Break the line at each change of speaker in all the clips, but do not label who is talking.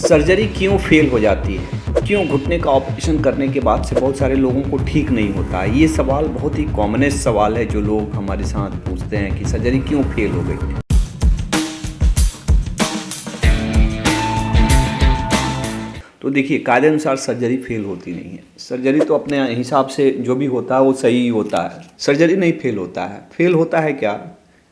Surgery क्यों fail हो जाती है? क्यों घुटने का ऑपरेशन करने के बाद से बहुत सारे लोगों को ठीक नहीं होता है? ये सवाल बहुत ही कॉमनेस्ट सवाल है जो लोग हमारे साथ पूछते हैं कि सर्जरी क्यों फेल हो गई। तो देखिए, कायदे अनुसार सर्जरी फेल होती नहीं है। सर्जरी तो अपने हिसाब से जो भी होता है वो सही होता है। सर्जरी नहीं फेल होता है। फेल होता है क्या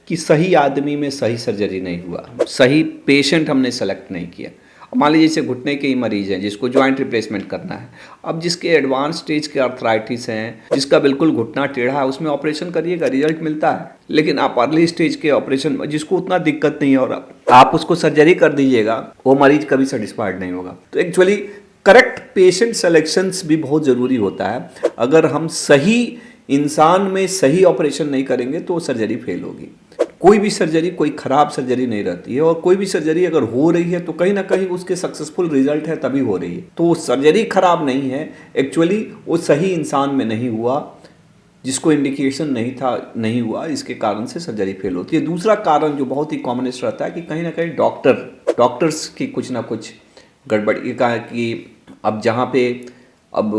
कि सही आदमी में सही सर्जरी नहीं हुआ, सही पेशेंट हमने सेलेक्ट नहीं किया। मान लीजिए जैसे घुटने के ही मरीज़ हैं जिसको जॉइंट रिप्लेसमेंट करना है। अब जिसके एडवांस स्टेज के आर्थराइटिस हैं, जिसका बिल्कुल घुटना टेढ़ा है, उसमें ऑपरेशन करिएगा, रिजल्ट मिलता है। लेकिन आप अर्ली स्टेज के ऑपरेशन जिसको उतना दिक्कत नहीं है और आप उसको सर्जरी कर दीजिएगा, वो मरीज कभी सेटिस्फाइड नहीं होगा। तो एक्चुअली करेक्ट पेशेंट सेलेक्शंस भी बहुत ज़रूरी होता है। अगर हम सही इंसान में सही ऑपरेशन नहीं करेंगे तो सर्जरी फेल होगी। कोई भी सर्जरी कोई ख़राब सर्जरी नहीं रहती है, और कोई भी सर्जरी अगर हो रही है तो कहीं ना कहीं उसके सक्सेसफुल रिजल्ट है तभी हो रही है। तो सर्जरी खराब नहीं है, एक्चुअली वो सही इंसान में नहीं हुआ, जिसको इंडिकेशन नहीं था नहीं हुआ, इसके कारण से सर्जरी फेल होती है। दूसरा कारण जो बहुत ही कॉमनेस्ट रहता है कि कहीं ना कहीं डॉक्टर्स की कुछ ना कुछ गड़बड़ी का है कि अब जहाँ पे अब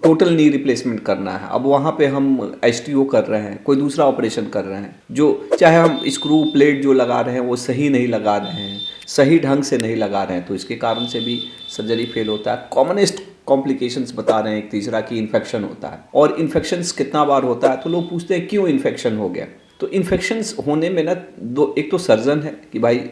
टोटल नी रिप्लेसमेंट करना है, अब वहाँ पे हम एसटीओ कर रहे हैं, कोई दूसरा ऑपरेशन कर रहे हैं, जो चाहे हम स्क्रू प्लेट जो लगा रहे हैं वो सही नहीं लगा रहे हैं, सही ढंग से नहीं लगा रहे हैं, तो इसके कारण से भी सर्जरी फेल होता है। कॉमनेस्ट कॉम्प्लिकेशंस बता रहे हैं एक तीसरा कि इन्फेक्शन होता है। और इन्फेक्शंस कितना बार होता है तो लोग पूछते हैं क्यों इन्फेक्शन हो गया। तो इन्फेक्शंस होने में ना एक तो सर्जन है कि भाई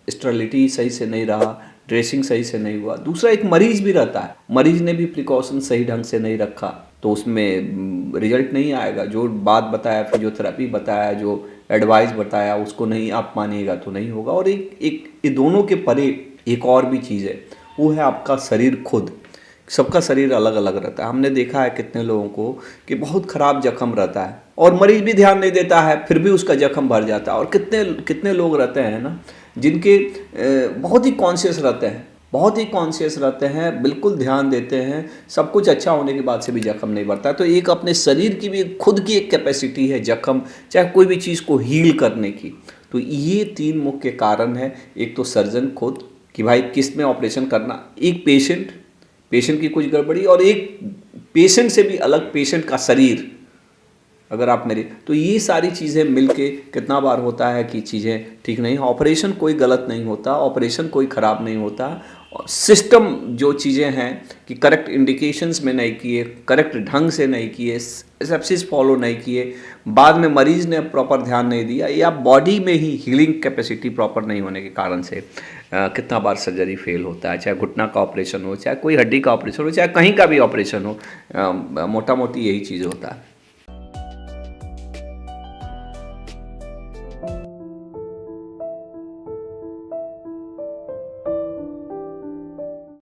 स्टेरिलिटी सही से नहीं रहा, ड्रेसिंग सही से नहीं हुआ। दूसरा एक मरीज भी रहता है, मरीज ने भी प्रिकॉशन सही ढंग से नहीं रखा तो उसमें रिजल्ट नहीं आएगा। जो बात बताया, फिजियोथेरेपी बताया, जो एडवाइस बताया उसको नहीं आप मानिएगा तो नहीं होगा। और एक ये दोनों के परे एक और भी चीज़ है, वो है आपका शरीर खुद। सबका शरीर अलग अलग रहता है। हमने देखा है कितने लोगों को कि बहुत ख़राब जख्म रहता है और मरीज भी ध्यान नहीं देता है, फिर भी उसका जख्म भर जाता है। और कितने कितने लोग रहते हैं ना जिनके बहुत ही कॉन्शियस रहते हैं, बहुत ही कॉन्शियस रहते हैं, बिल्कुल ध्यान देते हैं, सब कुछ अच्छा होने के बाद से भी जख्म नहीं बढ़ता है। तो एक अपने शरीर की भी खुद की एक कैपेसिटी है जख्म, चाहे कोई भी चीज़ को हील करने की। तो ये तीन मुख्य कारण है। एक तो सर्जन खुद कि भाई किस में ऑपरेशन करना, एक पेशेंट की कुछ गड़बड़ी, और एक पेशेंट से भी अलग पेशेंट का शरीर। अगर आप मेरे तो ये सारी चीज़ें मिलके कितना बार होता है कि चीज़ें ठीक नहीं। ऑपरेशन कोई गलत नहीं होता, ऑपरेशन कोई ख़राब नहीं होता। और सिस्टम जो चीज़ें हैं कि करेक्ट इंडिकेशंस में नहीं किए, करेक्ट ढंग से नहीं किए, सेप्सिस फॉलो नहीं किए, बाद में मरीज़ ने प्रॉपर ध्यान नहीं दिया, या बॉडी में ही हीलिंग कैपेसिटी प्रॉपर नहीं होने के कारण से कितना बार सर्जरी फेल होता है। चाहे घुटना का ऑपरेशन हो, चाहे कोई हड्डी का ऑपरेशन हो, चाहे कहीं का भी ऑपरेशन हो, मोटा मोटी यही चीज़ होता है।